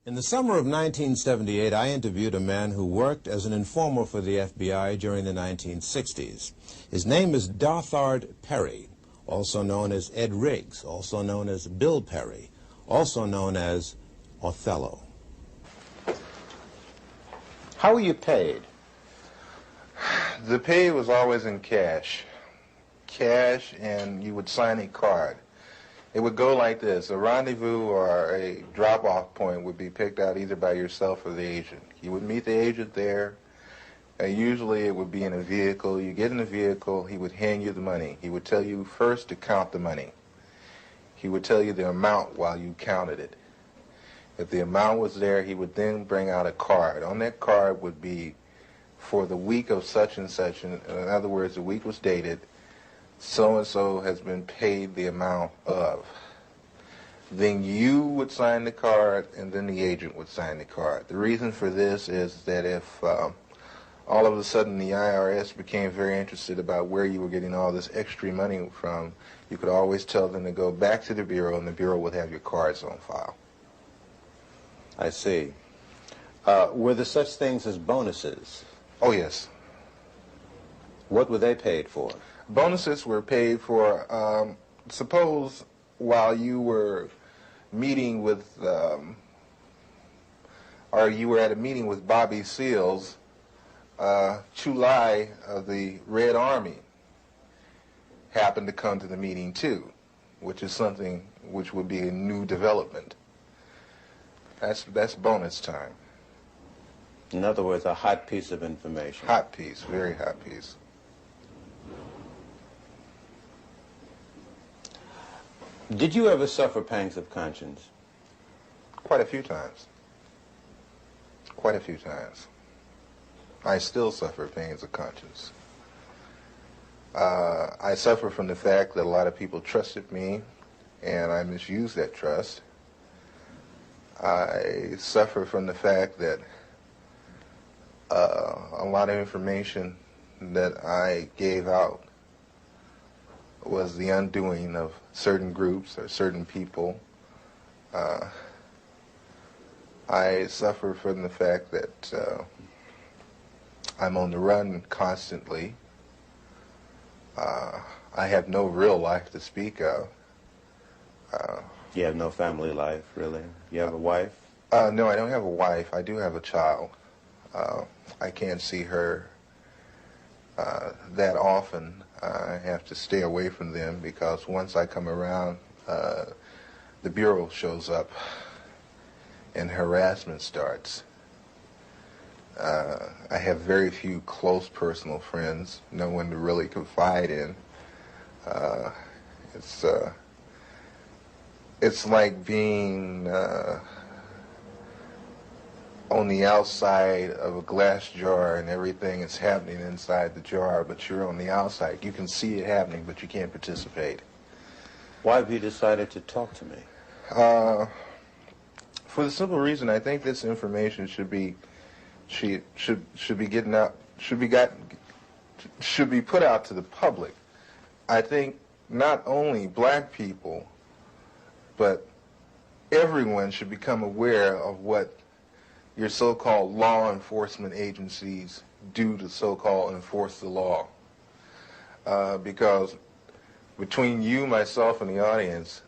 In the summer of 1978, I interviewed a man who worked as an informer for the FBI during the 1960s. His name is Darthard Perry, also known as Ed Riggs, also known as Bill Perry, also known as Othello. How were you paid? The pay was always in cash. Cash, and you would sign a card. It would go like this. A rendezvous or a drop-off point would be picked out either by yourself or the agent. You would meet the agent there. Usually it would be in a vehicle. You get in the vehicle, he would hand you the money. He would tell you first to count the money. He would tell you the amount while you counted it. If the amount was there, he would then bring out a card. On that card would be for the week of such and such. In other words, the week was dated. So-and-so has been paid the amount of. Then you would sign the card, and then the agent would sign the card. The reason for this is that if all of a sudden the IRS became very interested about where you were getting all this extra money from, you could always tell them to go back to the Bureau, and the Bureau would have your cards on file. I see. Were there such things as bonuses? Oh, yes. What were they paid for? Bonuses were paid for, suppose while you were meeting with, or you were at a meeting with Bobby Seals, Chulai of the Red Army happened to come to the meeting too, which is something which would be a new development. That's bonus time. In other words, a hot piece of information. Hot piece, very hot piece. Did you ever suffer pangs of conscience? Quite a few times. Quite a few times. I still suffer pains of conscience. I suffer from the fact that a lot of people trusted me, and I misused that trust. I suffer from the fact that a lot of information that I gave out was the undoing of certain groups or certain people. I suffer from the fact that I'm on the run constantly. I have no real life to speak of. You have no family life, really? You have a wife? No, I don't have a wife. I do have a child. I can't see her that often. I have to stay away from them because once I come around, the Bureau shows up and harassment starts. I have very few close personal friends, no one to really confide in. It's like being on the outside of a glass jar and everything is happening inside the jar, but you're on the outside. You can see it happening, but you can't participate. Why have you decided to talk to me? For the simple reason, I think this information should be getting out, should be put out to the public. I think not only black people, but everyone should become aware of what your so-called law enforcement agencies do to so-called enforce the law. Because between you, myself, and the audience,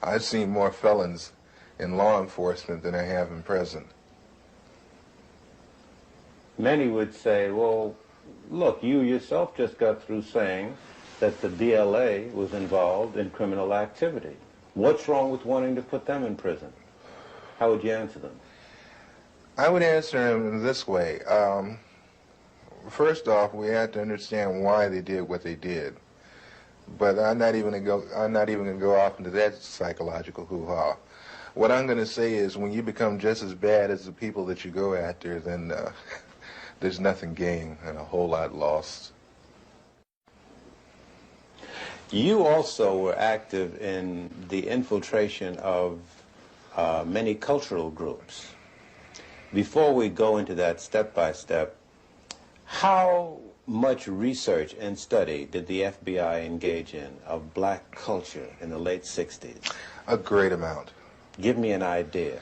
I've seen more felons in law enforcement than I have in prison. Many would say, well, look, you yourself just got through saying that the DLA was involved in criminal activity. What's wrong with wanting to put them in prison? How would you answer them? I would answer them this way. First off, we have to understand why they did what they did. But I'm not even going to go off into that psychological hoo-ha. What I'm going to say is when you become just as bad as the people that you go after, then there's nothing gained and a whole lot lost. You also were active in the infiltration of many cultural groups. Before we go into that step by step, how much research and study did the FBI engage in of black culture in the late 60s? A great amount. Give me an idea.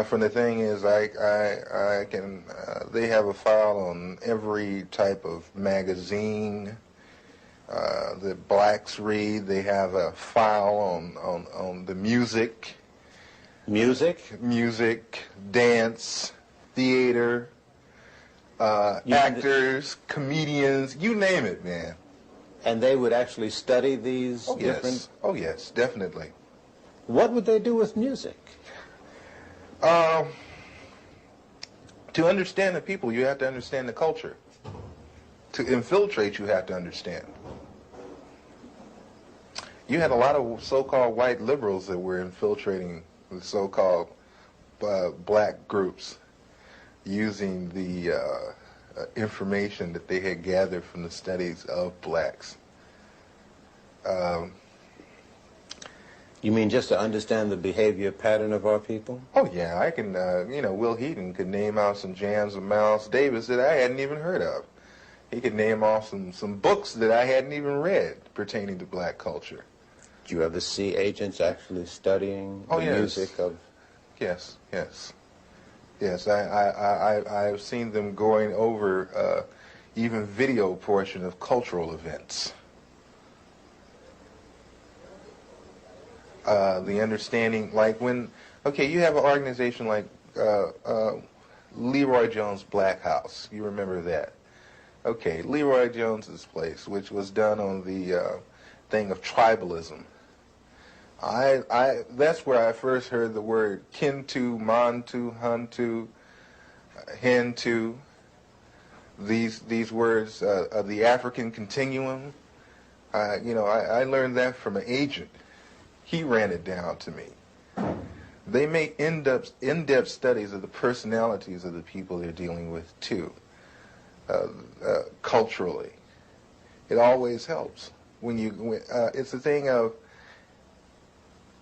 From the thing is, I can, they have a file on every type of magazine that blacks read. They have a file on the music. Music, dance, theater, actors, comedians, you name it, man. And they would actually study these different... Yes. Oh, yes, definitely. What would they do with music? To understand the people, you have to understand the culture. To infiltrate, you have to understand. You had a lot of so-called white liberals that were infiltrating the so-called black groups using the information that they had gathered from the studies of blacks. You mean just to understand the behavior pattern of our people? Oh, yeah, I can, Will Heaton could name out some jams of Miles Davis that I hadn't even heard of. He could name off some books that I hadn't even read pertaining to black culture. Do you ever see agents actually studying the music of... Yes. I've seen them going over even video portion of cultural events. The understanding, like when, you have an organization like Leroy Jones' Black House. You remember that? Okay, Leroy Jones's place, which was done on the thing of tribalism. That's where I first heard the word Kintu, Mantu, Huntu, Hentu. These words of the African continuum. I learned that from an agent. He ran it down to me. They make in-depth studies of the personalities of the people they're dealing with too, culturally. It always helps it's a thing of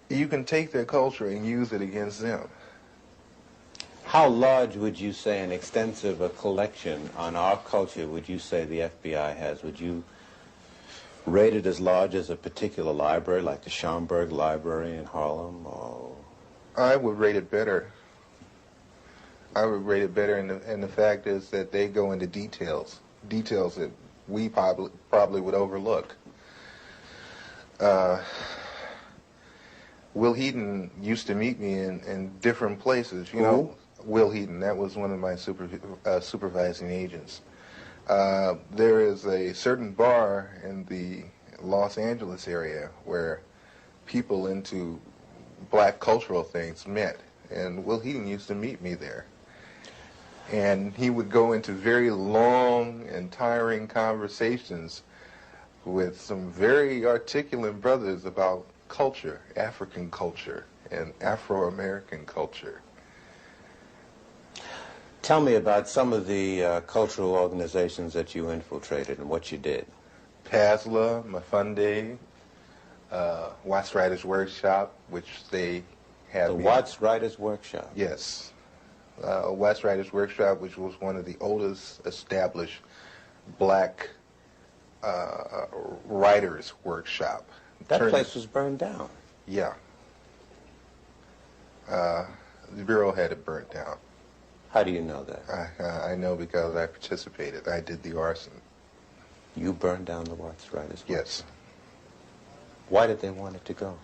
you can take their culture and use it against them. How large would you say an extensive collection on our culture would you say the FBI has? Would you rate it as large as a particular library, like the Schomburg Library in Harlem? Or... I would rate it better. And the fact is that they go into details that we probably would overlook. Will Heaton used to meet me in different places. Will Heaton, that was one of my supervising agents. There is a certain bar in the Los Angeles area where people into black cultural things met, and Will Heaton used to meet me there. And he would go into very long and tiring conversations with some very articulate brothers about culture, African culture, and Afro-American culture. Tell me about some of the cultural organizations that you infiltrated and what you did. PASLA, Mafunde, Watts Writers Workshop, which they have... The Watts Writers Workshop? Yes. Watts Writers Workshop, which was one of the oldest established black writers' workshop. That place was burned down. Yeah. The Bureau had it burnt down. How do you know that? I know because I participated. I did the arson. You burned down the Watts Writers Workshop? Yes. Why did they want it to go?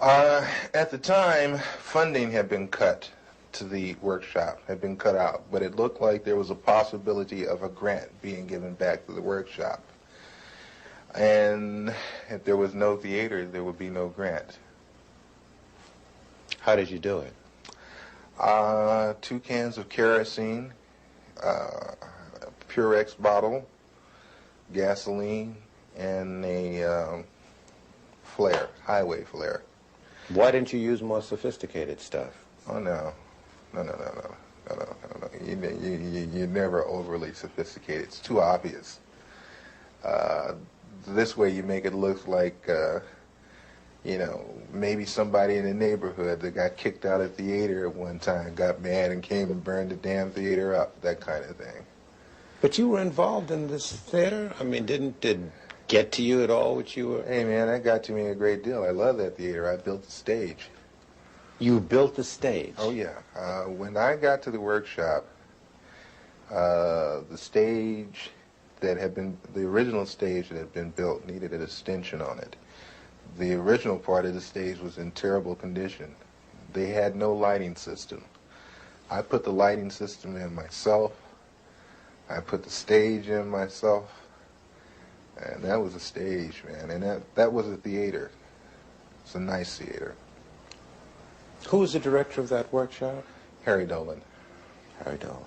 At the time, funding had been cut to the workshop, had been cut out, but it looked like there was a possibility of a grant being given back to the workshop. And if there was no theater, there would be no grant. How did you do it? 2 cans of kerosene, Purex bottle, gasoline, and a flare, highway flare. Why didn't you use more sophisticated stuff? Oh, no. No. You're never overly sophisticated. It's too obvious. This way you make it look like, maybe somebody in the neighborhood that got kicked out of theater at one time got mad and came and burned the damn theater up, that kind of thing. But you were involved in this theater? I mean, didn't it get to you at all what you were... Hey, man, that got to me a great deal. I love that theater. I built the stage. You built the stage. Oh, yeah. When I got to the workshop, the stage that had been, the original stage that had been built needed an extension on it. The original part of the stage was in terrible condition. They had no lighting system. I put the lighting system in myself. I put the stage in myself. And that was a stage, man. And that was a theater. It's a nice theater. Who was the director of that workshop? Harry Dolan. Harry Dolan.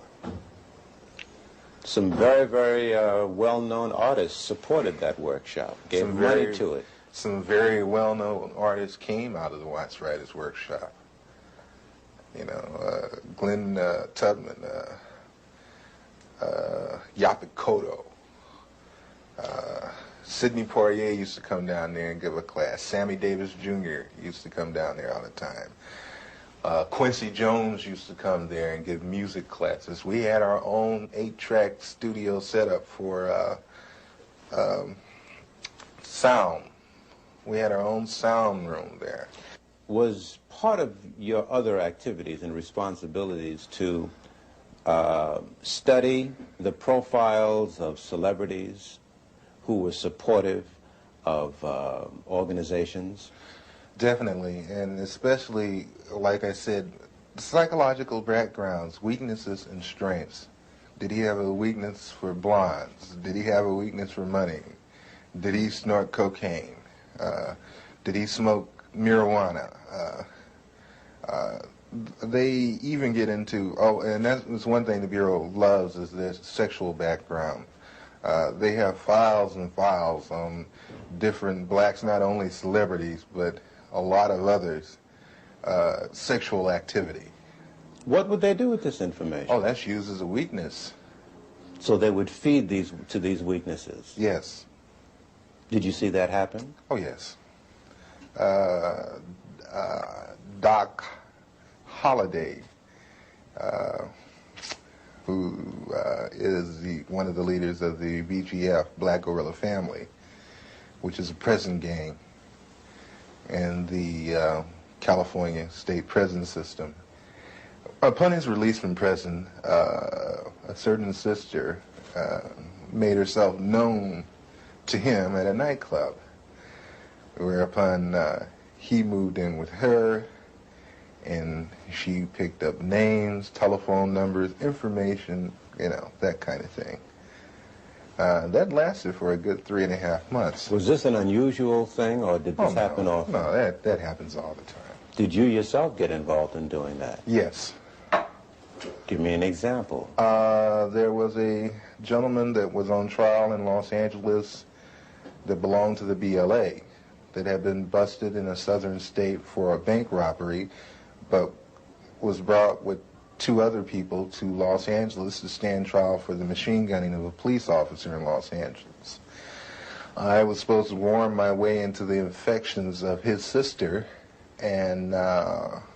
Some very, very well-known artists supported that workshop, gave money to it. Some very well-known artists came out of the Watts Writers Workshop. You know, Glenn Tubman, Yaphet Kotto. Sidney Poitier used to come down there and give a class. Sammy Davis Jr. used to come down there all the time. Quincy Jones used to come there and give music classes. We had our own 8-track studio setup for sound. We had our own sound room there. Was part of your other activities and responsibilities to study the profiles of celebrities who were supportive of organizations? Definitely, and especially, like I said, psychological backgrounds, weaknesses and strengths. Did he have a weakness for blondes? Did he have a weakness for money? Did he snort cocaine? Did he smoke marijuana? They even get into, and that's one thing the Bureau loves, is their sexual background. They have files and files on different blacks, not only celebrities, but a lot of others, sexual activity. What would they do with this information? Oh, that's used as a weakness. So they would feed to these weaknesses? Yes. Did you see that happen? Oh, yes. Doc Holliday, who is one of the leaders of the BGF, Black Guerrilla Family, which is a prison gang in the California state prison system. Upon his release from prison, a certain sister made herself known to him at a nightclub, whereupon he moved in with her, and she picked up names, telephone numbers, information, you know, that kind of thing. That lasted for a good 3.5 months. Was this an unusual thing, or did this happen often? No, that happens all the time. Did you yourself get involved in doing that? Yes. Give me an example. There was a gentleman that was on trial in Los Angeles that belonged to the BLA that had been busted in a southern state for a bank robbery, but was brought with 2 other people to Los Angeles to stand trial for the machine gunning of a police officer in Los Angeles. I was supposed to worm my way into the infections of his sister and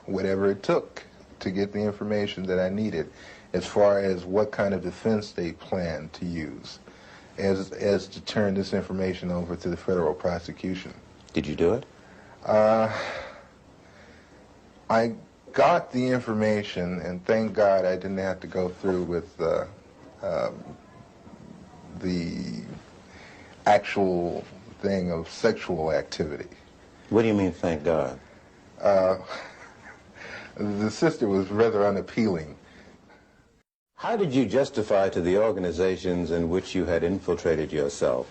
whatever it took to get the information that I needed as far as what kind of defense they planned to use as to turn this information over to the federal prosecution. Did you do it? I got the information, and thank God I didn't have to go through with the actual thing of sexual activity. What do you mean, thank God? The sister was rather unappealing. How did you justify to the organizations in which you had infiltrated yourself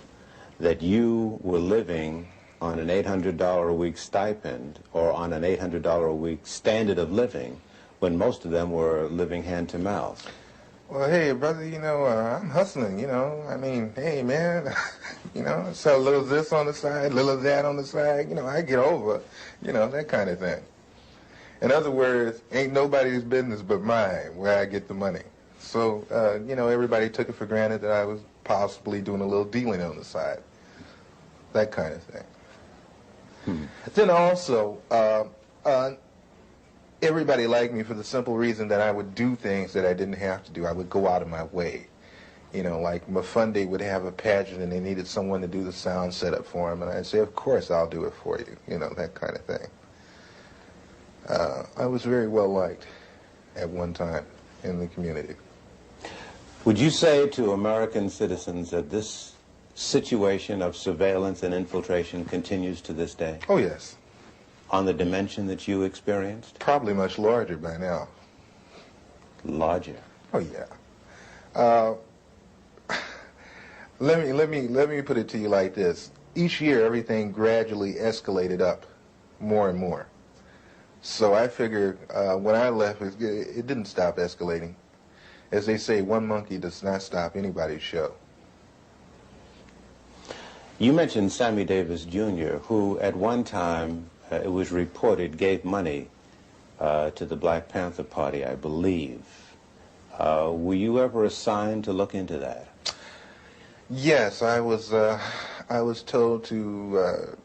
that you were living on an $800 a week stipend or on an $800 a week standard of living when most of them were living hand to mouth? Well, hey, brother, you know, I'm hustling, you know. I mean, hey, man, you know, sell a little of this on the side, a little of that on the side. You know, I get over, you know, that kind of thing. In other words, ain't nobody's business but mine where I get the money. So, you know, everybody took it for granted that I was possibly doing a little dealing on the side. That kind of thing. Then also, everybody liked me for the simple reason that I would do things that I didn't have to do. I would go out of my way. You know, like Mafunde would have a pageant and they needed someone to do the sound setup for him, and I'd say, of course, I'll do it for you. You know, that kind of thing. I was very well liked at one time in the community. Would you say to American citizens that this situation of surveillance and infiltration continues to this day? Oh, yes. On the dimension that you experienced? Probably much larger by now. Larger? Oh, yeah. Let me put it to you like this. Each year, everything gradually escalated up more and more. So I figured when I left, it didn't stop escalating. As they say, one monkey does not stop anybody's show. You mentioned Sammy Davis Jr., who at one time, it was reported, gave money to the Black Panther Party, I believe. Were you ever assigned to look into that? Yes, I was told to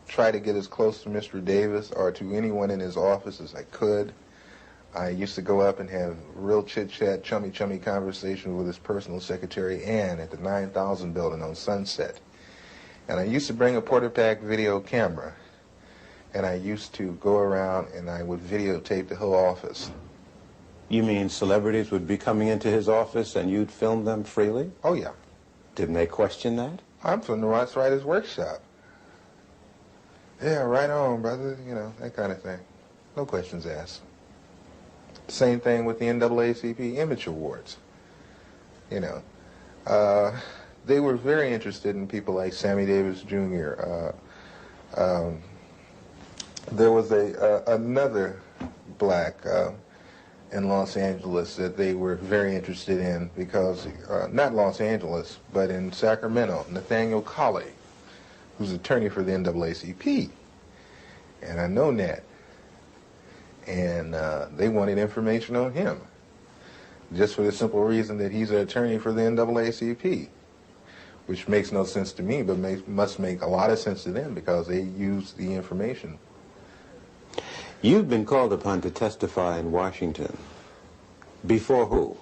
try to get as close to Mr. Davis or to anyone in his office as I could. I used to go up and have real chit-chat, chummy conversation with his personal secretary, Ann, at the 9000 building on Sunset. And I used to bring a Portapac video camera, and I used to go around and I would videotape the whole office. You mean celebrities would be coming into his office and you'd film them freely? Oh, yeah. Didn't they question that? I'm from the Ross Writers Workshop. Yeah, right on, brother, you know, that kind of thing. No questions asked. Same thing with the NAACP Image Awards. You know, they were very interested in people like Sammy Davis Jr. There was another black in Los Angeles that they were very interested in because, not Los Angeles, but in Sacramento, Nathaniel Colley, who's attorney for the NAACP. And I know Nat. And they wanted information on him, just for the simple reason that he's an attorney for the NAACP, which makes no sense to me, but must make a lot of sense to them because they use the information. You've been called upon to testify in Washington. Before who?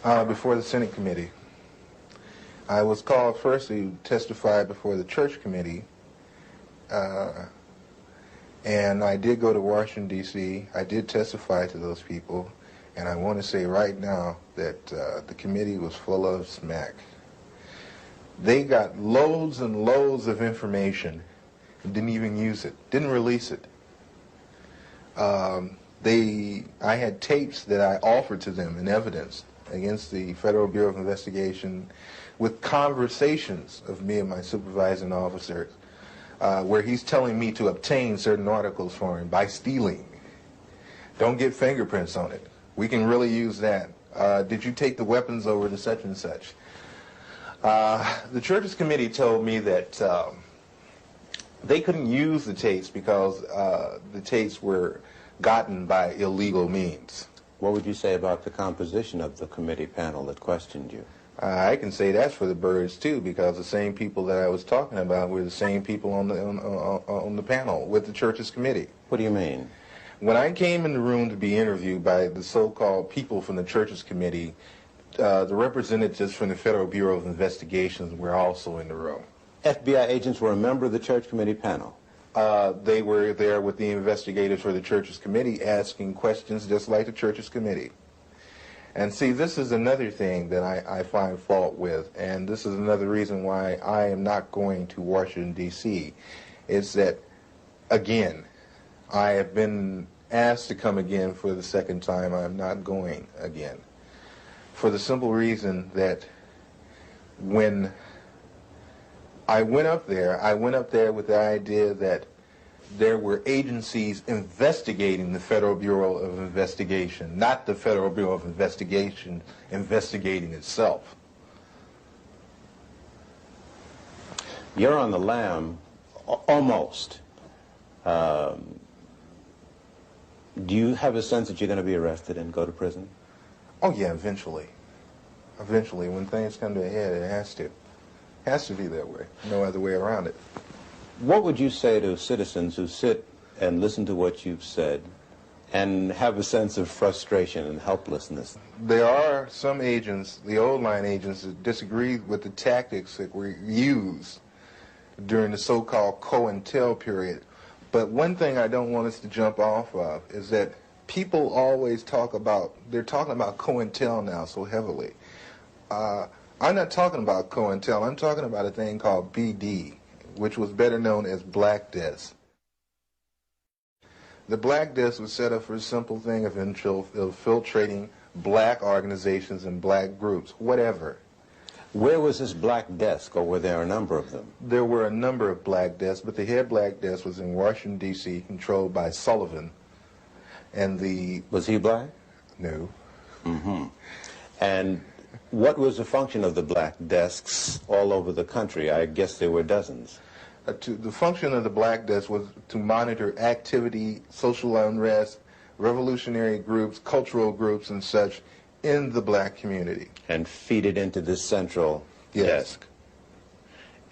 Before the Senate Committee. I was called first to testify before the Church Committee. And I did go to Washington, D.C. I did testify to those people. And I want to say right now that the committee was full of smack. They got loads and loads of information and didn't even use it, didn't release it. I had tapes that I offered to them in evidence against the Federal Bureau of Investigation with conversations of me and my supervising officers where he's telling me to obtain certain articles for him by stealing. Don't get fingerprints on it. We can really use that. Did you take the weapons over to such and such? The Churches Committee told me that they couldn't use the tapes because the tapes were gotten by illegal means. What would you say about the composition of the committee panel that questioned you? I can say that's for the birds too, because the same people that I was talking about were the same people on the panel with the Churches Committee. What do you mean? When I came in the room to be interviewed by the so-called people from the Churches Committee, the representatives from the Federal Bureau of Investigations were also in the room. FBI agents were a member of the Church Committee panel? They were there with the investigators for the Churches Committee asking questions just like the Churches Committee. And see, this is another thing that I find fault with, and this is another reason why I am not going to Washington, D.C., is that, again, I have been asked to come again for the second time. I am not going again. For the simple reason that when I went up there with the idea that there were agencies investigating the Federal Bureau of Investigation, not the Federal Bureau of Investigation investigating itself. You're on the lam, almost. Do you have a sense that you're going to be arrested and go to prison? Oh yeah, eventually. Eventually, when things come to a head, it has to. It has to be that way. No other way around it. What would you say to citizens who sit and listen to what you've said and have a sense of frustration and helplessness? There are some agents, the old line agents, that disagree with the tactics that were used during the so-called COINTEL period. But one thing I don't want us to jump off of is that people always talk about, they're talking about COINTEL now so heavily. I'm not talking about COINTEL, I'm talking about a thing called BD, which was better known as Black Desk. The Black Desk was set up for a simple thing of infiltrating black organizations and black groups, whatever. Where was this Black Desk, or were there a number of them? There were a number of Black Desks, but the head Black Desk was in Washington, D.C., controlled by Sullivan. And the... Was he black? No. Mm-hmm. And what was the function of the Black Desks all over the country? I guess there were dozens. The function of the Black Desk was to monitor activity, social unrest, revolutionary groups, cultural groups, and such in the black community. And feed it into this central desk.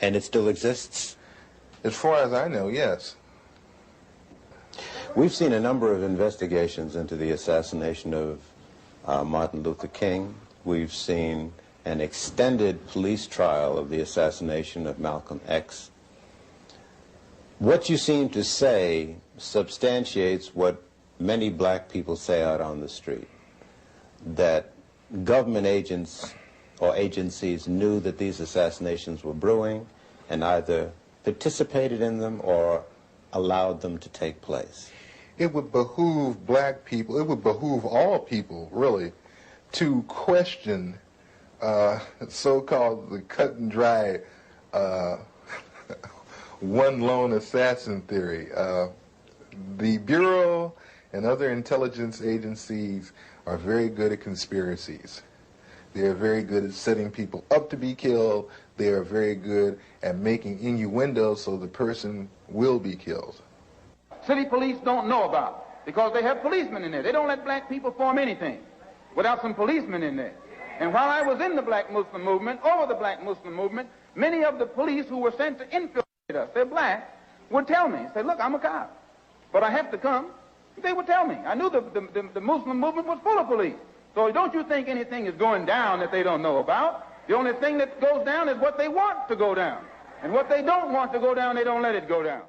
And it still exists? As far as I know, yes. We've seen a number of investigations into the assassination of Martin Luther King. We've seen an extended police trial of the assassination of Malcolm X. What you seem to say substantiates what many black people say out on the street, that government agents or agencies knew that these assassinations were brewing and either participated in them or allowed them to take place. It would behoove black people, it would behoove all people, really, to question so-called the cut and dry one lone assassin theory. The Bureau and other intelligence agencies are very good at conspiracies. They are very good at setting people up to be killed. They are very good at making innuendos so the person will be killed. City police don't know about, because they have policemen in there. They don't let black people form anything without some policemen in there. And while I was in the Black Muslim movement, over the Black Muslim movement, many of the police who were sent to infiltrate us, they're black, would tell me, say, look, I'm a cop, but I have to come. They would tell me. I knew the Muslim movement was full of police. So don't you think anything is going down that they don't know about. The only thing that goes down is what they want to go down. And what they don't want to go down, they don't let it go down.